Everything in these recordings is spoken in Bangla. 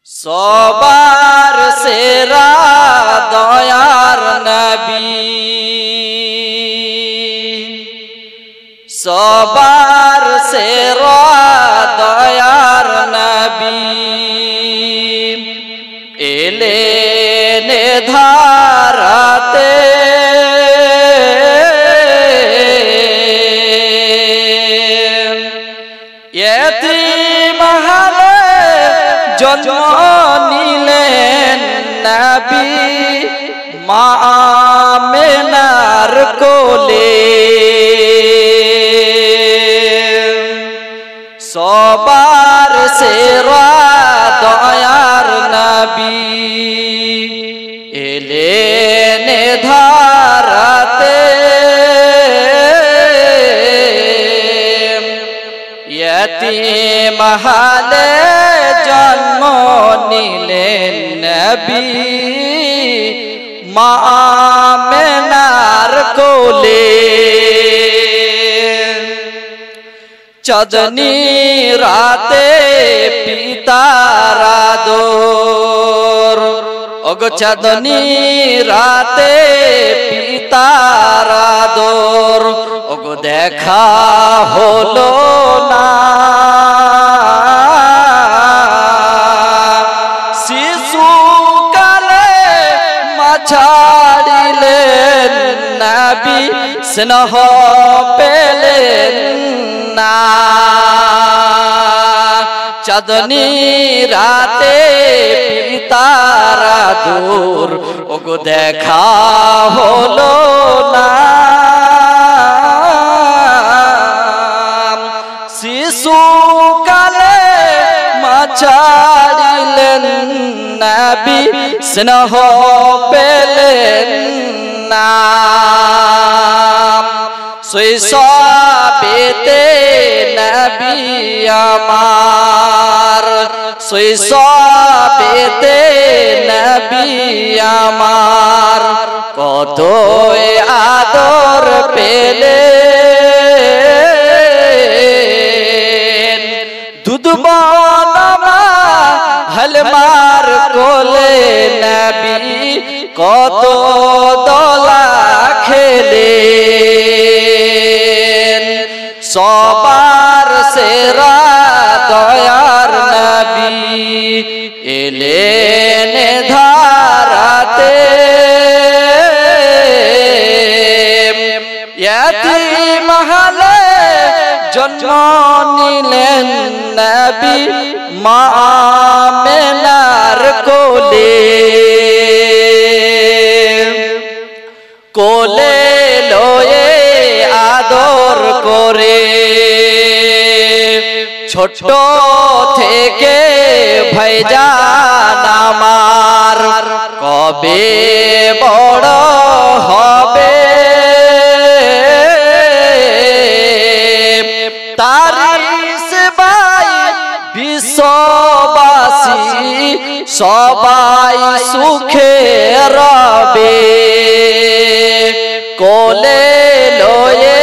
সবার সেরা দয়ার নবী, সবার সেরা দয়ার নবী, এলেন ধারাতে यतीम हाले जन्म निलेन नबी मा आमिनार कोले सबार सेरा दयार नबी एलेन धाराते यतीम हाले जन्म निलेन नबी मा आमिनार कोले चाँदनी राते पितार आदर ओगो चाँदनी राते पितार आदर ओगो देखा हलो ना शिशु काले मा छाड़िलेन नबी स्नेह पेलेन ना चाँदनी राते पितार आदर ओगो देखा हलो ना शिशु काले मा छाड़िलेन नबी स्नेह पेलेन ना शैशवेते नबी आमार शैशवेते नबी आमार कत आदर पेलेन दूध बनमा हलमार कोले नबी कत दला खेलेन सबार सेरा दयार नबी एलेन धाराते यतीम हाले जन्म निलेन नबी मा आमिनार कोले कोले लोए आदर करे छोट थेके भाईजान आमार कबे बड़ हबे तारी सेबाई विश्वबासी सबाई सुखे रबे कोले लोए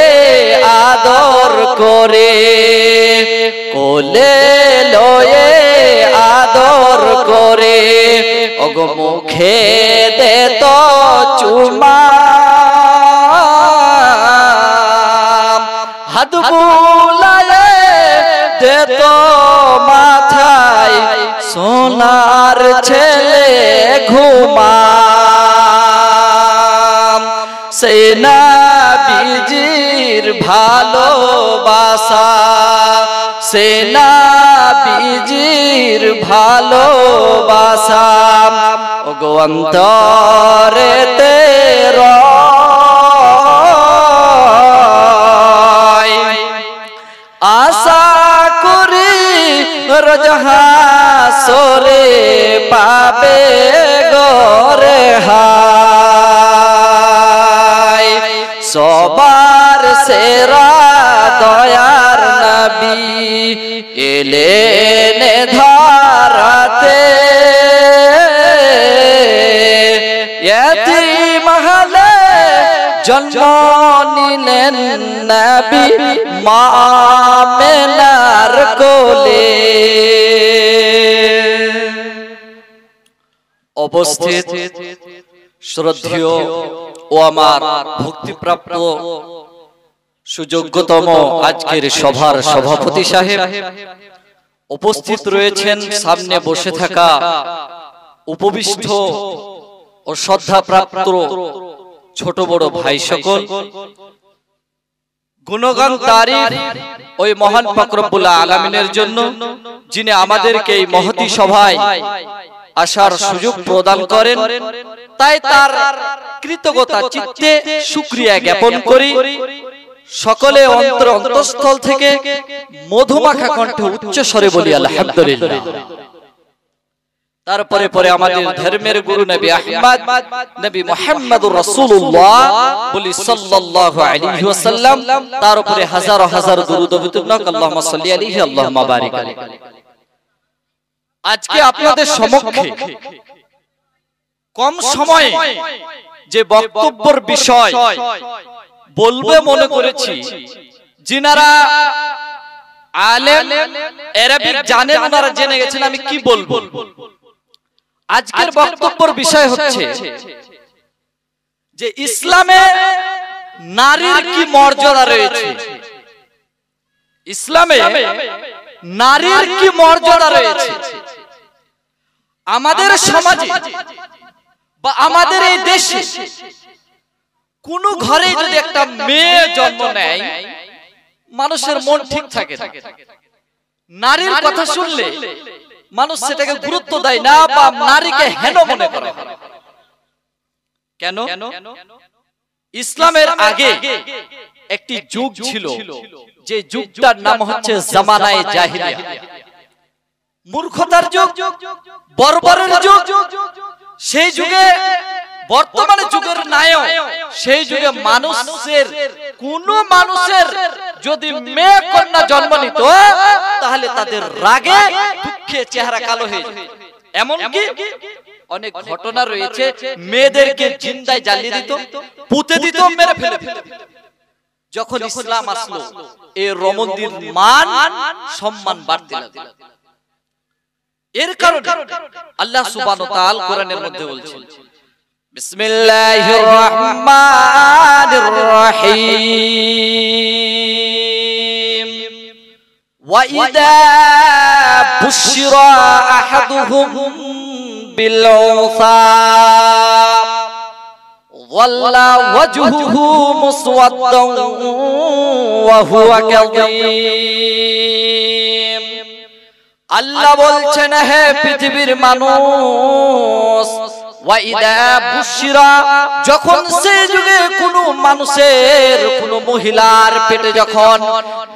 आदर करे कोले लोए आदर करे ओगो मुखे दे तो चुमा हाथ बुलाए दे तो माथाय सोनार छेले घुमा से नबीजिर भालोबासा से नबीजिर भालोबासा ओगो अन्तरेते रय आशा करी रोज हासरे पाबे गरे हाय सबार सेरा दयार नबी एलेन धाराते यतीम हाले जन्म निलेन नबी मा आमिनार कोले। উপস্থিত শ্রদ্ধেয় ও আমার ভক্তিপ্রাপ্ত সুযোগ্যতম আজকের সভার সভাপতি সাহেব, উপস্থিত রয়েছেন সামনে বসে থাকা উপবিষ্ট ও শ্রদ্ধাপ্রাপ্ত ছোট বড় ভাই সকল, গুণগান তারিফ ওই মহান পাক রব্বুল আলামিনের জন্য যিনি আমাদেরকে এই মহতী সভায় আসার সুযোগ প্রদান করেন। তাই তার কৃতজ্ঞতা চিত্তে শুকরিয়া জ্ঞাপন করি। সকলে অন্তঃস্থল থেকে মধুমাখা কণ্ঠে উচ্চ স্বরে বলি আলহামদুলিল্লাহ। তারপরে পরে আমাদের ধর্মের গুরু নবী আহমদ নবী মুহাম্মদুর রাসূলুল্লাহ বলি সাল্লাল্লাহু আলাইহি ওয়াসাল্লাম, তার উপরে হাজার হাজার দরুদ ও বিতরণ আল্লাহুম্মা সাল্লি আলাইহি আল্লাহুম্মা বারিক আলাইহি। আজকে আপনাদের সম্মুখে কম সময়ে যে বক্তব্যের বিষয় বলবে মনে করেছি, যিনারা আলেম আরবিক জানেন ওনারা জেনে গেছেন আমি কি বলবো। আজকের বক্তব্যের বিষয় হচ্ছে যে ইসলামে নারীর কি মর্যাদা রয়েছে, ইসলামে নারীর কি মর্যাদা রয়েছে। আমাদের সমাজে বা আমাদের এই দেশে কোন ঘরে যদি একটা মেয়ে জন্ম নেয় মানুষের মন ঠিক থাকে। নারীর কথা শুনলে মানুষ সেটাকে গুরুত্ব দেয় না বা নারীকে হেন মনে করে। কেন? ইসলামের আগে একটি যুগ ছিল, যে যুগটার নাম হচ্ছে জামানায়ে জাহিলিয়া, মূর্খতার যুগ, বর্বরের যুগ। সেই যুগে বর্তমানে যুগের নায়ক, সেই যুগে কোন মানুষের যদি মেয়ে কন্যা জন্ম নিত তাহলে তাদের রাগে দুঃখে চেহারা কালো হয়ে যেত। এমনকি অনেক ঘটনা রয়েছে, মেয়েদেরকে জিন্দায় জ্বালিয়ে দিত, পুঁতে দিত, মেরে ফেলে। যখন ইসলাম আসলো এই রমণীর মান সম্মান বাড়তে লাগলো। এর কারণে আল্লাহ সুবহানাহু ওয়া তাআলা কোরআনের মধ্যে বলছেন, বিসমিল্লাহির রহমানির রহিম, ওয়া ইযা বুশিরা আহাদুহুম বিল উনসা ওয়াল্লা ওয়াজহুহু মুসওয়াদ্দান ওয়া হুয়া কাযীম। আল্লাহ বলছেন, হে পৃথিবীর মানুষ, ওয়া ইযা বুশিরা, যখন সেই যুগে কোনো মানুষের কোনো মহিলার পেটে যখন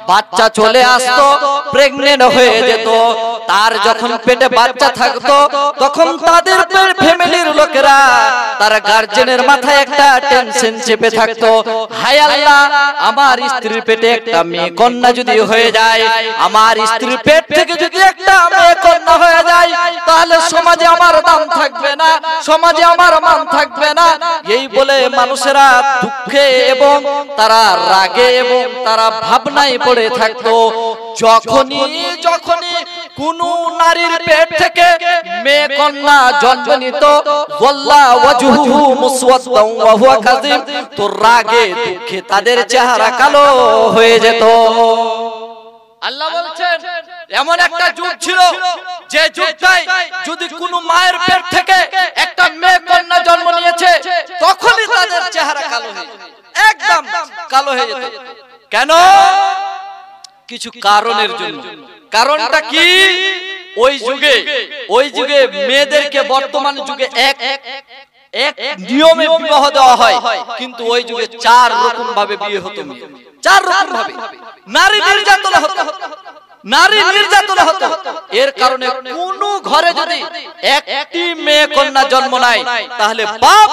বাচ্চা চলে আসতো, প্রেগন্যান্ট হয়ে যেত, তার যখন পেটে বাচ্চা থাকতো, তখন তাদের ফ্যামিলির লোকেরা, তার গার্জেনের মাথায় একটা টেনশন চেপে থাকতো, হায় আল্লাহ, আমার স্ত্রীর পেটে একটা মেয়ে কন্যা যদি হয়ে যায়, আমার স্ত্রীর পেট থেকে যদি একটা মেয়ে কন্যা হয়ে যায়, তাহলে সমাজে আমার দাম থাকবে না, সমাজে আমার মান থাকবে না। এই বলে মানুষেরা দুঃখে এবং তারা রাগে এবং তারা ভাবনায় পড়ে থাকতো। যখনই কোন নারীর পেট থেকে মেয়ে কন্যা জন্ম নিত, ওয়াল্লা ওয়াজহুহু মুসওয়াদ্দান ওয়া হুয়া কাযীম, তো রাগে দুঃখে তাদের চেহারা কালো হয়ে যেত। আল্লাহ বলছেন, এমন একটা যুগ ছিল যে যুগটায় যদি কোনো মায়ের পেট থেকে একটা মেয়ে কন্যা জন্ম নিয়েছে, তখনই তাদের চেহারা কালো হয়ে যেত, একদম কালো হয়ে যেত। কেন? কিছু কারণের জন্য। কারণটা কি? ওই যুগে মেয়েদেরকে বর্তমান যুগে এক নিয়মে বিবাহ দেওয়া হয়, কিন্তু ওই যুগে 4 রকম ভাবে বিয়ে হতো। 4 রকম ভাবে নারী নির্যাতন হতো, নারী নির্যাতন হতো। এর কারণে কোন ঘরে যদি একটি মেয়ে কন্যা জন্ম নেয়, তাহলে বাপ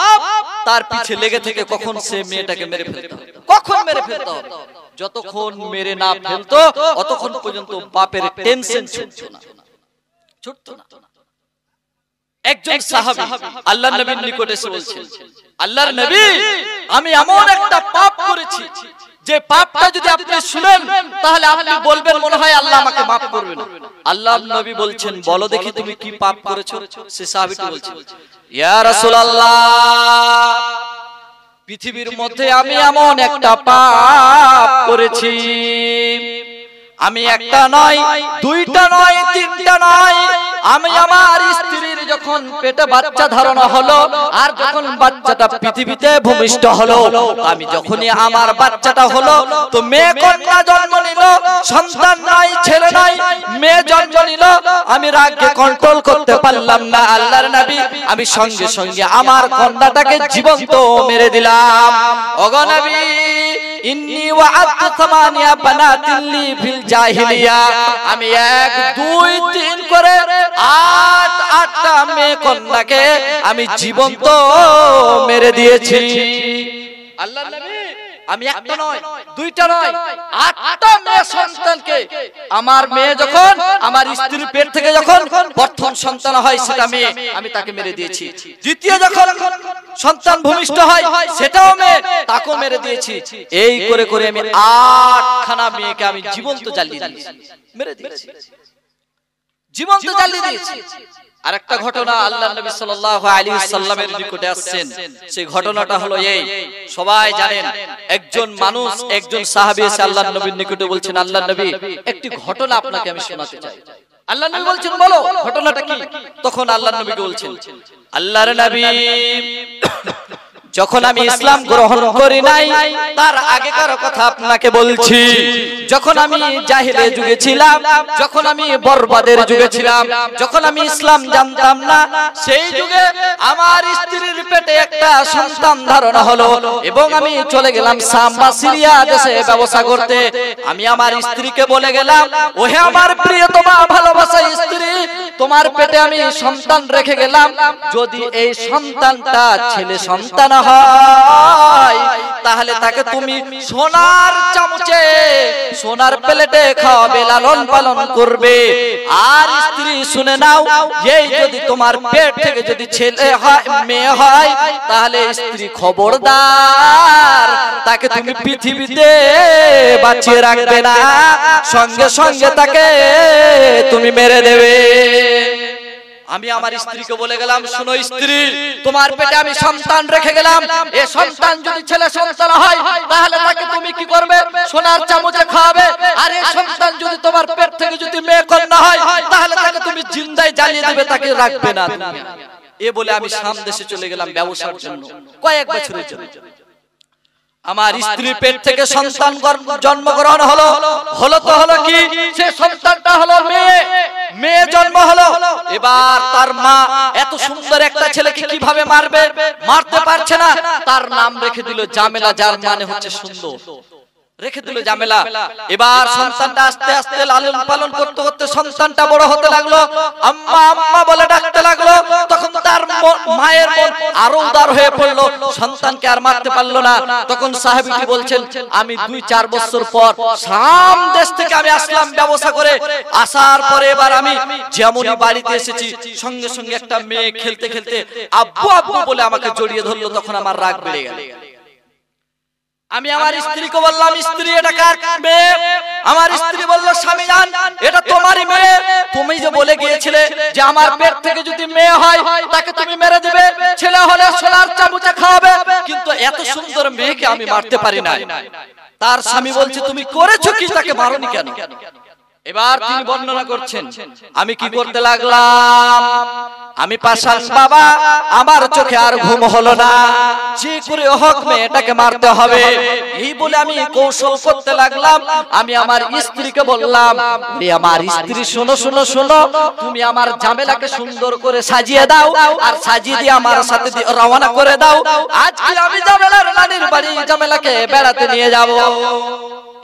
তার পিছে লেগে থেকে কখন সে মেয়েটাকে মেরে ফেলতো, কখন মেরে ফেলতো। যতক্ষণ মেরে না ফেলতো অতক্ষণ পর্যন্ত বাপের টেনশন ছুটতো না। একজন সাহাবী আল্লাহর নবীর নিকটে এসে বলছেন, আল্লাহর নবী, আমি এমন একটা পাপ করেছি যে পাপটা যদি আপনি শুনেন তাহলে আপনি বলবেন মনে হয় আল্লাহ আমাকে মাফ করবেন। আল্লাহর নবী বলছেন, বলো দেখি তুমি কি পাপ করেছো? সে সাহাবীটি বলছে, ইয়া রাসূলুল্লাহ, পৃথিবীর মধ্যে আমি এমন একটা পাপ করেছি, আমি একটা নয়, দুইটা নয়, তিনটা নয়, আমি আমার স্ত্রীর যখন পেটে বাচ্চা ধারণ হলো আর যখন বাচ্চাটা পৃথিবীতে ভূমিষ্ঠ হলো, আমি যখনই আমার বাচ্চাটা হলো তো মেয়ে কন্যা জন্ম নিল, সন্তান নাই, ছেলে নাই, মেয়ে জন্ম নিল, আমি রাগকে কন্ট্রোল করতে পারলাম না। আল্লাহর নবী, আমি সঙ্গে সঙ্গে আমার কন্যাটাকে জীবন্ত মেরে দিলাম। ওগো নবী, ইন্নী ওয়াআদতু সামানিয়া বানাতিন লি ফিল জাহিলিয়া, আমি 1 2 3 করে 8টা মেয়ে কন্যাকে আমি জীবন্ত মেরে দিয়েছি। আল্লাহর নবী, আমি একটা নয়, দুইটা নয়, 8টা মেয়ে সন্তানকে, আমার মেয়ে যখন আমার স্ত্রীর পেট থেকে যখন প্রথম সন্তান হয় সেটা মেয়ে, আমি তাকে মেরে দিয়েছি। দ্বিতীয় যখন সন্তান ভূমিষ্ঠ হয় সেটাও মেয়ে, তাকেও মেরে দিয়েছি। এই করে করে আমি 8খানা মেয়েকে আমি জীবন্ত জ্বালিয়ে দিয়েছি, মেরে দিয়েছি, জীবন্ত জ্বালিয়ে দিয়েছি। আরেকটা ঘটনা আল্লাহর নবী সাল্লাল্লাহু আলাইহি ওয়াসাল্লামের নিকটে আসছেন, সেই ঘটনাটা হলো এই, সবাই জানেন, একজন মানুষ, একজন সাহাবী এসে আল্লাহর নবীর নিকটে বলছেন, আল্লাহর নবী, একটি ঘটনা আপনাকে আমি শোনাতে চাই। আল্লাহর নবী বলছেন, বলো ঘটনাটা কি? তখন আল্লাহর নবীকে বলছেন, আল্লাহর নবী, যখন আমি ইসলাম গ্রহণ করি নাই তার আগেকার কথা আপনাকে বলছি। যখন আমি জাহিলিয়া যুগে ছিলাম, যখন আমি বরবাদের যুগে ছিলাম, যখন আমি ইসলাম জানতাম না, সেই যুগে আমার স্ত্রীর পেটে একটা সন্তান ধারণ হলো এবং আমি চলে গেলাম শাম বা সিরিয়া দেশে ব্যবসা করতে। আমি আমার স্ত্রীকে বলে গেলাম, ওহে আমার প্রিয়তমা ভালোবাসা স্ত্রী, তোমার পেটে আমি সন্তান রেখে গেলাম, যদি এই সন্তানটা ছেলে সন্তান হয় তাহলে তাকে তুমি সোনার চামচে, সোনার প্লেটে খাওয়াবে, লালন পালন করবে। আর স্ত্রী শুনে নাও, এই যদি তোমার পেট থেকে যদি ছেলে হয়, মেয়ে হয়, তাহলে স্ত্রী খবরদার, তাকে তুমি পৃথিবীতে বাঁচিয়ে রাখবে না, সঙ্গে সঙ্গে তাকে তুমি মেরে দেবে। আমি আমার স্ত্রীকে বলে গেলাম, শুনো স্ত্রী, তোমার পেটে আমি সন্তান রেখে গেলাম, এই সন্তান যদি ছেলে সন্তান হয় তাহলে তাকে তুমি কি করবে? সোনার চামচে খাওয়াবে। আর এই সন্তান যদি তোমার পেট থেকে যদি মেয়ে কন্যা হয় তাহলে তাকে তুমি জিন্দায় জ্বালিয়ে দেবে, তাকে রাখবে না। এ বলে আমি শাম দেশে চলে গেলাম ব্যবসার জন্য, কয়েক বছরের জন্য। আমার স্ত্রীর পেট থেকে সন্তান জন্মগ্রহণ হলো, হলো তো হলো কি, সে সন্তানটা হলো মেয়ে, মেয়ে জন্ম হলো। এবার তার মা এত সুন্দর একটা ছেলেকে কিভাবে মারবে, মারতে পারছে না, তার নাম রেখে দিল জামেলা, যার মানে হচ্ছে সুন্দর, রেখে দিল জামেলা। এবার সন্তানটা আস্তে আস্তে লালন পালন করতে করতে সন্তানটা বড় হতে লাগলো, আম্মা আম্মা বলে ডাকতে লাগলো। তখন তার মায়ের মন আরো উদার হয়ে পড়লো, সন্তানকে আর মারতে পারলো না। তখন সাহাবীটি বলছেন, আমি 2-4 বছর পর শাম দেশ থেকে আমি আসলাম ব্যবসা করে, আসার পরে এবার আমি যেমনই বাড়িতে এসেছি সঙ্গে সঙ্গে একটা মেয়ে খেলতে খেলতে আব্বু আব্বু বলে আমাকে জড়িয়ে ধরলো। তখন আমার রাগ বেড়ে গেল। আমি আমার স্ত্রীকে বললাম, স্ত্রী এটা কার মেয়ে? আমার স্ত্রী বলল, স্বামী জান, এটা তোমারই মেয়ে। তুমি যে বলে গিয়েছিলে যে আমার পেট থেকে যদি মেয়ে হয় তাকে তুমি মেরে দিবে, ছেলে হলে সোনার চামচে খাওয়াবে, কিন্তু এত সুন্দর মেয়েকে আমি মারতে পারি না। তার স্বামী বলছে, তুমি করেছো কি, তাকে মারোনি কেন? এবার তিনি বর্ণনা করছেন, আমি কি করতে লাগলাম, আমি পাশান বাবা, আমার চোখে আর ঘুম হলো না, যে করে হোক মেয়েটাকে মারতে হবে। এই বলে আমি কৌশল করতে লাগলাম। আমি আমার স্ত্রীকে বললাম, আমার স্ত্রী শোনো শোনো শোনো, তুমি আমার জামেলাকে সুন্দর করে সাজিয়ে দাও, আর সাজিয়ে দিয়ে আমার সাথে রওনা করে দাও। আজকে আমি জামেলার নানির বাড়ি জামেলাকে বেড়াতে নিয়ে যাব।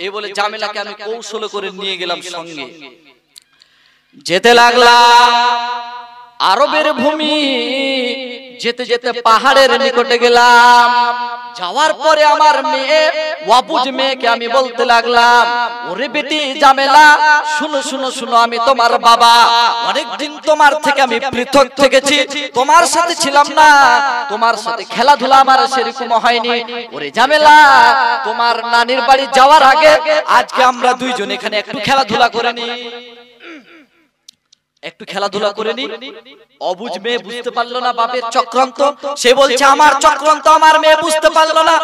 এই বলে জামেলাকে আমি কৌশল করে নিয়ে গেলাম সঙ্গে। যেতে লাগলাম, আরবের ভূমি যেতে যেতে পাহাড়ের নিকটে গেলাম। যাওয়ার পরে আমার মেয়ে ওয়াবুজ মেয়েকে আমি বলতে লাগলাম, ওরে বেটি জামেলা, শুনো শুনো শুনো, আমি তোমার বাবা, অনেকদিন তোমার থেকে আমি পৃথক থেকেছি, তোমার সাথে ছিলাম না, তোমার সাথে খেলাধুলা আমার সেরকম হয়নি। ওরে জামেলা, তোমার নানির বাড়ি যাওয়ার আগে আজকে আমরা দুইজন এখানে একটু খেলাধুলা করে নি, একটু খেলাধুলা করে নি। অবুঝ মেয়ে বুঝতে পারলো না বাপের চক্রান্ত, সে বলছে আমার চক্রান্ত, আমার মেয়ে বুঝতে পারলো না।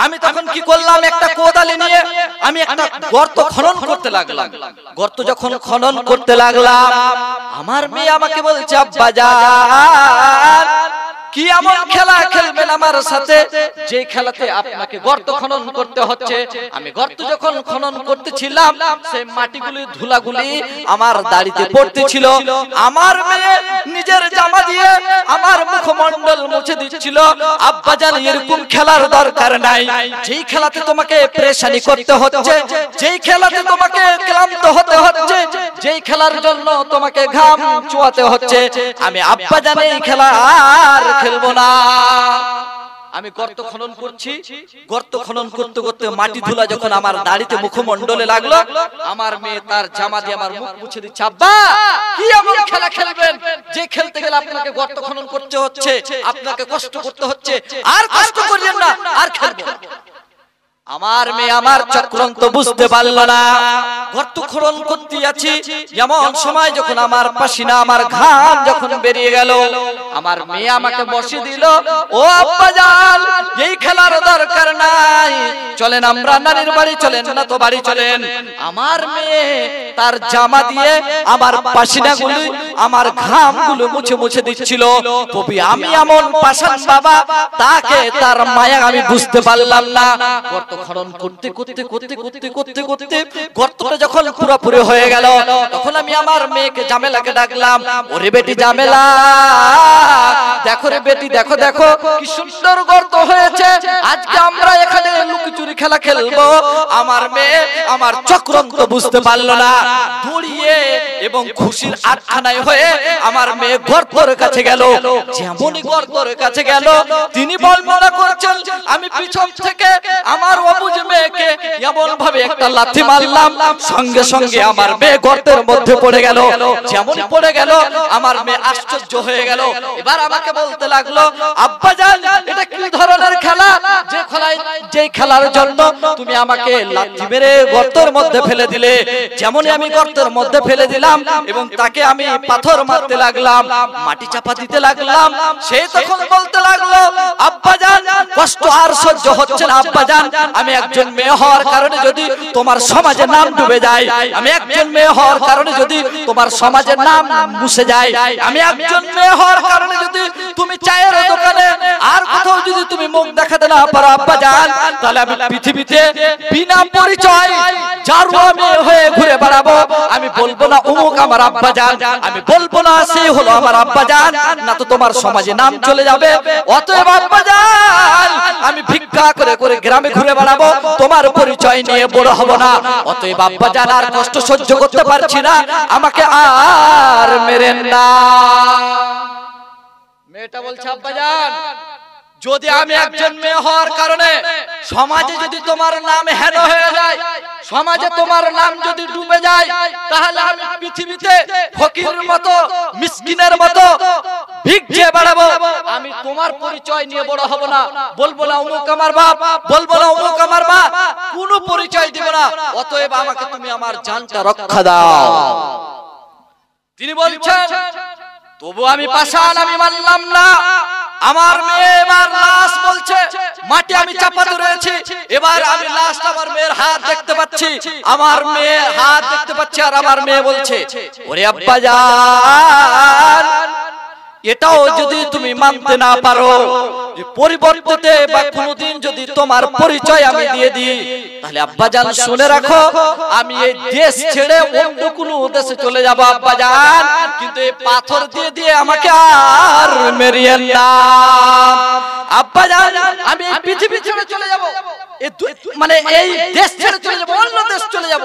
আমি তখন কি করলাম, একটা কোদালি নিয়ে আমি একটা গর্ত খনন করতে লাগলাম। গর্ত যখন খনন করতে লাগলাম, আমার মেয়ে আমাকে বলছে, আব্বা জান, কি এমন খেলা খেলবেন আমার সাথে যে খেলাতে আপনাকে গর্ত খনন করতে হচ্ছে? আমি গর্ত যখন খনন করতেছিলাম, সেই মাটিগুলি ধুলাগুলি আমার দাড়িতে পড়তেছিল। আমার মেয়ে নিজের জামা দিয়ে আমার মুখমণ্ডল মুছে দিচ্ছিল। আব্বা জান, এরকম খেলার দরকার নাই, যেই খেলাতে তোমাকে পেরেশানি করতে হচ্ছে, যেই খেলাতে তোমাকে ক্লান্ত হতে হচ্ছে, যেই খেলার জন্য তোমাকে ঘাম চুয়াতে হচ্ছে, আমি আব্বা জান এই খেলা আর খেলবো না। আমি গর্ত খনন করছি, গর্ত খনন করতে করতে মাটি ধুলা যখন আমার দাড়িতে মুখমণ্ডলে লাগলো, আমার মেয়ে তার জামা দিয়ে আমার মুখ মুছে দিচ্ছে। আব্বা, কি এমন খেলা খেলবেন যে খেলতে গেলে আপনাকে গর্ত খনন করতে হচ্ছে, আপনাকে কষ্ট করতে হচ্ছে? আর কষ্ট করিয়েন না, আর খেলবো না। আমার মেয়ে আমার চক্রান্ত বুঝতে পারলো না। গর্ত খনন করতে আছি, এমন সময় যখন আমার পাসিনা, আমার ঘাম যখন বেরিয়ে গেল, আমার মেয়ে আমাকে বসিয়ে দিল। ও আব্বা জান, এই খেলার দরকার নাই, চলেন আমরা নানির বাড়ি, চলেন না তো বাড়ি চলেন। আমার মেয়ে তার জামা দিয়ে আমার পাসিনাগুলো, আমার ঘামগুলো মুছে মুছে দিচ্ছিল। কবি আমি এমন পাষাণ বাবা, তাকে তার মায়া আমি বুঝতে পারলাম না। গর্ত খনন করতে করতে করতে করতে করতে করতে গর্তটা যখন পুরোপুরি হয়ে গেল, তখন আমি আমার মেয়েকে জামেলাকে ডাকলাম, ওরে বেটি জামেলা, দেখো রে বেটি, দেখো দেখো কি সুন্দর গর্ত হয়েছে, আজকে আমরা এখানে লুকোচুরি খেলা খেলবো। আমার মেয়ে আমার চক্রান্ত বুঝতে পারলো না, দৌড়িয়ে এবং খুশির আটখানায় হয়ে আমার মেয়ে গর্তের কাছে গেল। যেমনই গর্তের কাছে গেল, তিনি বলবনা করছেন, আমি পিছন থেকে আমার অবুঝ মেয়েকে এমন ভাবে একটা লাথি মারলাম, সঙ্গে সঙ্গে আমার মেয়ে গর্তের মধ্যে পড়ে গেল। যেমন পড়ে গেল, আমার মেয়ে আশ্চর্য হয়ে গেল। এবার আমাকে বলতে লাগলো, আব্বা জান, এটা কি ধরনের খেলা, যে খেলার জন্য তুমি আমাকে লাথি মেরে গর্তের মধ্যে ফেলে দিলে? যেমনই আমি গর্তের মধ্যে ফেলে দিলাম এবং তাকে আমি পাথর মারতে লাগলাম, মাটি চাপা দিতে লাগলাম, সে তখন বলতে লাগলো, আব্বা জান, কষ্ট আর সহ্য হচ্ছে না আব্বা জান, আমি একজন মেয়ে হওয়ার কারণে যদি তোমার সমাজের নাম ডুবে যায়, আমি একজন মেয়ে হওয়ার কারণে যদি তোমার সমাজের নাম মুছে যায়, আমি একজন মেয়ে হওয়ার কারণে যদি তুমি চায়ের দোকানে আর কোথাও যদি তুমি মুখ দেখাতে না পারো আব্বা জান, তাহলে আমি পৃথিবীতে বিনা পরিচয় জারুয়া মেয়ে হয়ে ঘুরে বেড়াবো। আমি বলবো না অমুক আমার আব্বা জান, আমি বলবো না সে হলো আমার আব্বা জান, না তো তোমার সমাজে নাম চলে যাবে। অতএব আব্বা জান, আমি ভিক্ষা করে করে গ্রামে ঘুরে বেড়াবো, তোমার পরিচয় নিয়ে বড় হব না। অতএব আব্বা জান, আর কষ্ট সহ্য করতে পারছি না, আমাকে আর মেরেন না। মেয়েটা বলছে, আব্বা জান, যদি আমি একজন মেয়ে হওয়ার কারণে সমাজে যদি তোমার নাম হেন হয়ে যায়, সমাজে তোমার নাম যদি ডুবে যায়, তাহলে আমি পৃথিবীতে ফকিরের মতো, মিসকিনের মতো ভিক্ষে বেড়াবো। আমি তোমার পরিচয় নিয়ে বড় হব না, বলবো না অমুক আমার বাপ, বলবো না অমুক আমার মা, কোনো পরিচয় দিব না। অতএব আমাকে তুমি আমার জানটা রক্ষা দাও। তিনি বলছেন, তবু আমি পাষাণ, আমি মানলাম না। আমার মেয়ে এবার লাশ বলছে, মাটি আমি চাপাতে রয়েছি, এবার আমি লাশ, আমার মেয়ের হাত দেখতে পাচ্ছি, আমার মেয়ের হাত দেখতে পাচ্ছি, আর আমার মেয়ে বলছে, ওরে আব্বা জান, এটাও যদি তুমি মানতে না পারো, পরিবর্তে বা কোনদিন যদি তোমার পরিচয় আমি দিয়ে দিই, তাহলে আব্বা জান শুনে রাখো, আমি এই দেশ ছেড়ে অন্য কোনো দেশে চলে যাব আব্বা জান, কিন্তু এই পাথর দিয়ে দিয়ে আমাকে আর মেরিয়েন না। আব্বা জান আমি এই পৃথিবী ছেড়ে চলে যাব, মানে এই দেশ ছেড়ে চলে যাব, অন্য দেশ চলে যাব,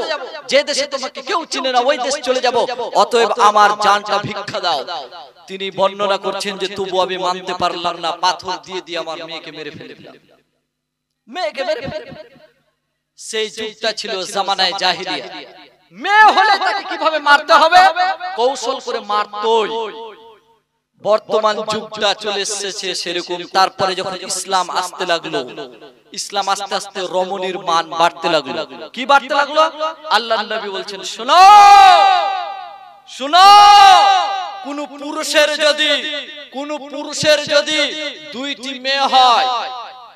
যে দেশে তোমাকে কেউ চিনে না ওই দেশ চলে যাব, অতএব আমার জানটা ভিক্ষা দাও। তিনি বর্ণনা করছেন যে তবু আমি মানতে পারলাম না, পাথর দিয়ে দিয়ে আমার মেয়েকে মেরে ফেললাম, মেয়েকে মেরে ফেললাম। সেই যুগটা ছিল জামানায়ে জাহিলিয়া। মেয়ে হলে তাকে কিভাবে মারতে হবে কৌশল করে মারতই। বর্তমান যুগটা চলে এসেছে সেরকম। তারপরে যখন ইসলাম আসতে লাগলো, ইসলাম আস্তে আস্তে রমণীর মান বাড়তে লাগলো। কি বাড়তে লাগলো? আল্লাহর নবী বলছেন শোনো শোনো, কোন পুরুষের যদি দুইটি মেয়ে হয়,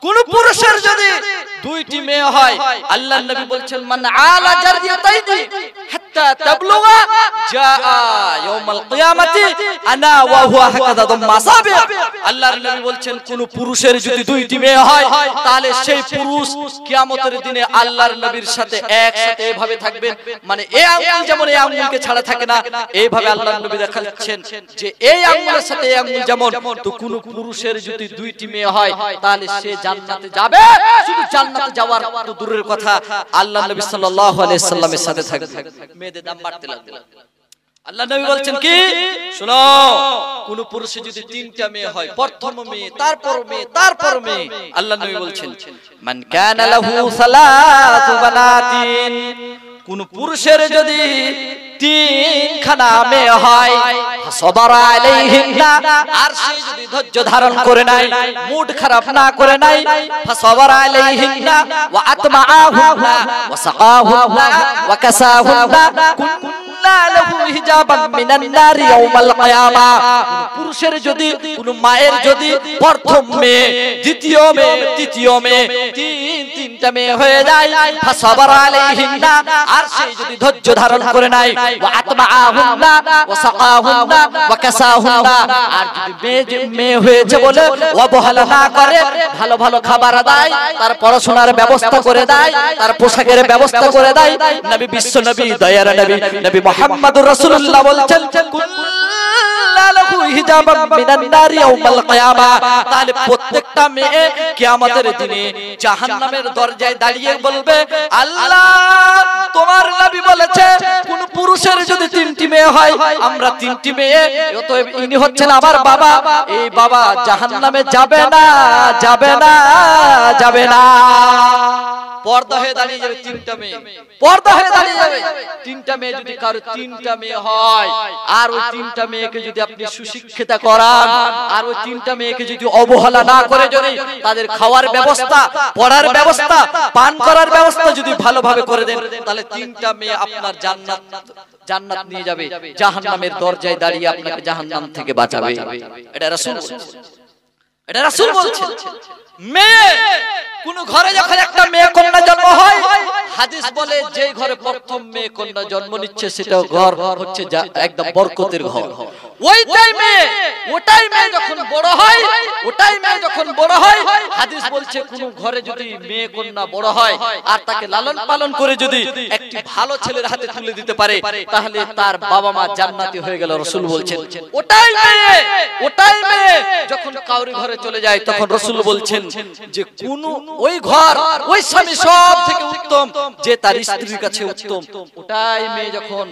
কোন পুরুষের যদি দুইটি মেয়ে হয়, আল্লাহর নবী বলছেন মান আলা জারিয়াতাইনি হাত্তা তাবলুগা জাআ ইয়াউমাল কিয়ামাতি আনা ওয়া হুয়া হাকাদা মাসাবি। আল্লাহর নবী বলছেন কোন পুরুষের যদি দুইটি মেয়ে হয় তাহলে সেই পুরুষ কিয়ামতের দিনে আল্লাহর নবীর সাথে একসাথে এভাবে থাকবেন, মানে এই আঙ্গুল যেমন এই আঙ্গুলকে ছাড়া থাকে না, এইভাবে আল্লাহর নবী দেখাচ্ছেন যে এই আঙ্গুলের সাথে এই আঙ্গুল যেমন। তো কোন পুরুষের যদি দুইটি মেয়ে হয় তাহলে সে জান্নাতে যাবে, শুধু জান্নাতে যাওয়ার তো দূরের কথা আল্লাহর নবী সাল্লাল্লাহু আলাইহি সাল্লামের সাথে থাকবে। মেয়েদের দাম বাড়তে লাগলো। আল্লাহর নবী বলছেন কি শুনো, কোন পুরুষের যদি তিনটা মেয়ে হয়, প্রথম মেয়ে, তারপর মেয়ে, তারপর মেয়ে, আল্লাহর নবী বলছেন মান কানা লাহু সালাতু বানাতিন, কোন পুরুষের যদি তিনখানা মেয়ে হয়, সাবারা আলাইহিন্না, আর সে যদি ধৈর্য ধারণ করে নাই, মুড খারাপ না করে নাই, ফাসাবারা আলাইহিন্না ওয়া আতমাআহুন্না ওয়া সাকাহুন্না ওয়া কাসাহুন্না কুল্লা লাহু হিজাবান মিনান নারি ইয়াউমাল কিয়ামা। পুরুষের যদি কোন মায়ের যদি প্রথম মেয়ে, দ্বিতীয় মেয়ে, তৃতীয় মেয়ে, তিনটা মেয়ে হয়ে যায়, ফাসাবারা আলাইহিন্না, আর সে যদি ধৈর্য ধারণ করে নাই, ওয়া আতমাআহুন্না ওয়া সাকাহুন্না ওয়া কাসাহুন্না, আর যদি মেয়ে হয়েছে বলে অবহেলা না করে, ভালো ভালো খাবার দেয়, তার পড়াশোনার ব্যবস্থা করে দেয়, তার পোশাকের ব্যবস্থা করে দেয়। নবী বিশ্ব নবী দয়ার নবী নবী মুহাম্মদুর রাসূলুল্লাহ বলছেন কুল্লা লাহু হিজাবান মিনান নারি ইয়াউমাল কিয়ামা, তাহলে প্রত্যেকটা মেয়ে কিয়ামতের দিনে জাহান্নামের দরজায় দাঁড়িয়ে বলবে আল্লাহ তোমার নবী বলেছে কোন পুরুষের যদি তিনটি মেয়ে হয়, আমরা তিনটি মেয়ে, অতএব ইনি হচ্ছেন আমার বাবা, এই বাবা জাহান্নামে যাবে না, যাবে না, যাবে না। পর্দা হয়ে দাঁড়িয়ে যাবে তিনটা মেয়ে, পর্দা হয়ে দাঁড়িয়ে যাবে তিনটা মেয়ে। যদি কারো তিনটা মেয়ে হয় আর ওই তিনটা মেয়েকে যদি আপনি সুশিক্ষিতা করান, আর ওই তিনটা মেয়েকে যদি অবহেলা না করে, যদি তাদের খাওয়ার ব্যবস্থা, পড়ার ব্যবস্থা, পান করার ব্যবস্থা যদি ভালোভাবে করে দেন, তাহলে তিনটা মেয়ে আপনার জান্নাত নিয়ে যাবে, জাহান্নামের দরজায় দাঁড়িয়ে আপনাকে জাহান্নাম থেকে বাঁচাবে। এটা রাসূল বলছেন, এটা রাসূল বলছেন। মেয়ে কোন ঘরে যখন একটা মেয়ে কন্যা জন্ম হয়, হাদিস বলে যে ঘরে প্রথম মেয়ে কন্যা জন্ম নিচ্ছে সেটা ঘর হচ্ছে একদম বরকতের ঘর। ওইটাই মেয়ে যখন বড় হয়, ওটাই মেয়ে যখন বড় হয়, হাদিস বলছে কোন ঘরে যদি মেয়ে কন্যা বড় হয় আর তাকে লালন পালন করে যদি একটি ভালো ছেলের হাতে তুলে দিতে পারে, তাহলে তার বাবা মা জান্নাতি হয়ে গেল। রাসূল বলছেন ওটাই মেয়ে যখন কাউরি ঘরে চলে যায়, তখন রাসূল বলছেন যে কোন ওই ঘর, ওই স্বামী সব থেকে উত্তম, যে তার স্ত্রীর কাছে উত্তম, ওটাই মেয়ে যখন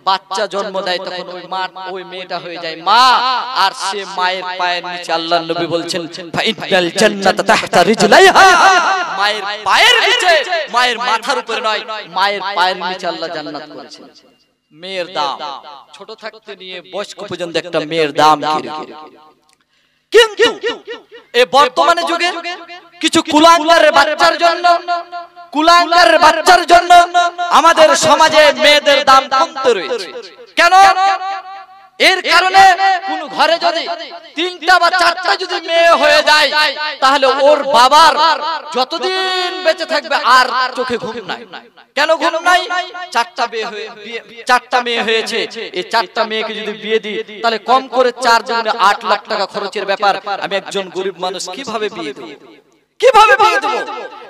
বাচ্চা জন্ম দেয়, তখন ওই মেয়েটা হয়ে যায় মা, আর সে মায়ের পায়ের নিচে, আল্লাহর নবী বলছেন ফাইনাল জান্নাত তাহতা রিজলাইহা, মায়ের পায়ের নিচে, মায়ের মাথার উপরে নয়, মায়ের পায়ের নিচে আল্লাহ জান্নাত করেছেন। মেয়ের দাম ছোট থাকতে নিয়ে বয়স্ক পর্যন্ত একটা মেয়ের দাম কিন্তু এই বর্তমানে যুগে কিছু কুলাঙ্গারের বাচ্চার জন্য আমাদের সমাজে মেয়েদের দাম কমতে রয়েছে। কেন? এর কারণে কোন ঘরে যদি তিনটা বা চারটা যদি মেয়ে হয়ে যায়, তাহলে ওর বাবার যতদিন বেঁচে থাকবে আর চোখে ঘুম নাই। কেন ঘুম নাই? চারটা মেয়ে হয়েছে, এই চারটা মেয়েকে যদি বিয়ে দিই, তাহলে কম করে 4 জনে 8 লাখ টাকা খরচের ব্যাপার। আমি একজন গরিব মানুষ কিভাবে বিয়ে দেব? কিভাবে বিয়ে দেব?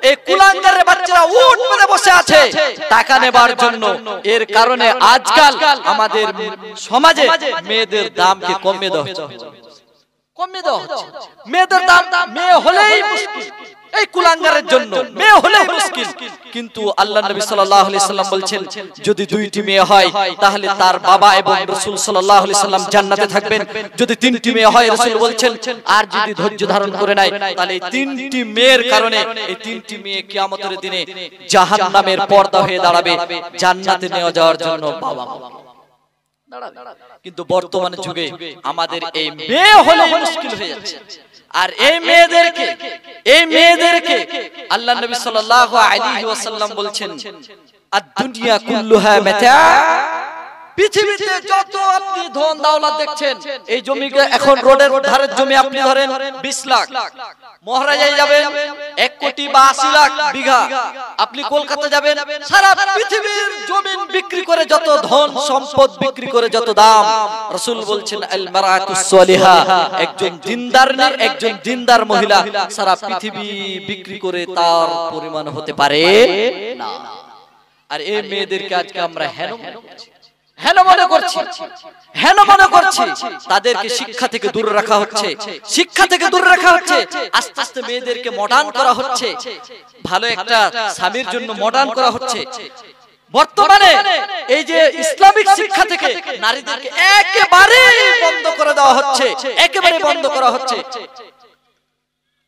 এই কুলাঙ্গারের বাচ্চারা উট পেতে বসে আছে টাকা নেবার জন্য। এর কারণে আজকাল আমাদের সমাজে মেয়েদের দামকে কমিয়ে দেওয়া হচ্ছে। কমিয়ে দেওয়া হচ্ছে। মেয়েদের দাম মেয়ে হলেই মুশকিল, এই কুলাঙ্গারের জন্য মেয়ে হলেই মুশকিল। কিন্তু আল্লাহ নবী সাল্লাল্লাহু আলাইহি সাল্লাম বলছেন যদি দুইটি মেয়ে হয় তাহলে তার বাবা এবং রাসূল সাল্লাল্লাহু আলাইহি সাল্লাম জান্নাতে থাকবেন। যদি তিনটি মেয়ে হয় রাসূল বলছেন আর যদি ধৈর্য ধারণ করে নেয় তাহলে এই তিনটি মেয়ের কারণে এই তিনটি মেয়ে কিয়ামতের দিনে জাহান্নামের পর্দা হয়ে দাঁড়াবে, জান্নাতে নিয়ে যাওয়ার জন্য বাবা কিন্তু বর্তমান যুগে আমাদের এই মেয়ে হলেই মুশকিল হয়ে যাচ্ছে। আর এই মেয়েদেরকে আল্লাহ নবী সাল্লাল্লাহু আলাইহি ওয়াসাল্লাম বলছেন আদ-দুনিয়া কুল্লুহা মাতা। পৃথিবীতে যত আপনি ধন দৌলত দেখছেন, এই জমিকে এখন রোডের ধারের জমি আপনি ধরেন 20 লাখ, মহারাজায় যাবেন 1 কোটি বা 80 লাখ বিঘা, আপনি কলকাতা যাবেন, সারা পৃথিবীর জমিন বিক্রি করে যত ধন সম্পদ বিক্রি করে যত দাম, রাসূল বলছেন আল মারাতুস সালিহা, একজন দিনদার মহিলা সারা পৃথিবী বিক্রি করে তার পরিমাণ হতে পারে না। আর এই মেয়েদেরকে আজকে আমরা হেন মনে করছি, তাদেরকে শিক্ষা থেকে দূরে রাখা হচ্ছে, আস্তে আস্তে মেয়েদেরকে মডার্ন করা হচ্ছে, ভালো একটা স্বামীর জন্য মডার্ন করা হচ্ছে। বর্তমানে এই যে ইসলামিক শিক্ষা থেকে নারীদেরকে একেবারে বন্ধ করে দেওয়া হচ্ছে, একেবারে বন্ধ করা হচ্ছে।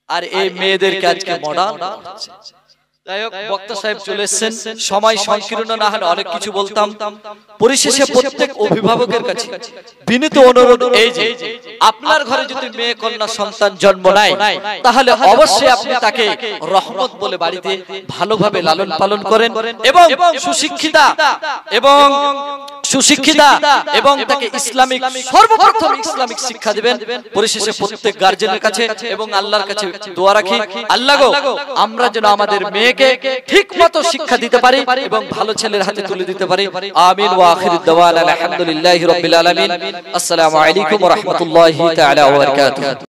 আর এই মেয়েদেরকে আজকে মডার্ন করা হচ্ছে। যাই হোক, বক্তা সাহেব চলে এসেছেন, সময় সংকীর্ণ না হলে অনেক কিছু বলতাম। পরিশেষে প্রত্যেক অভিভাবকের কাছে বিনীত অনুরোধ এই যে আপনার ঘরে যদি মেয়ে কন্যা সন্তান জন্ম নেয় তাহলে অবশ্যই আপনি তাকে রহমত বলে বাড়িতে ভালোভাবে লালন পালন করেন এবং সুশিক্ষিতা এবং তাকে সর্বপ্রথম ইসলামিক শিক্ষা দিবেন। পরিশেষে প্রত্যেক গার্জেনের কাছে এবং আল্লাহর কাছে দোয়া রাখি, আল্লাহ গো আমরা যেন আমাদের মেয়েকে ঠিকমতো শিক্ষা দিতে পারি এবং ভালো ছেলের হাতে তুলে দিতে পারি। আমিন ওয়া আখিরু দাওয়ানা আলহামদুলিল্লাহি রাব্বিল আলামিন। আসসালামু আলাইকুম ওয়া রাহমাতুল্লাহি তাআলা ওয়া বারাকাতুহু।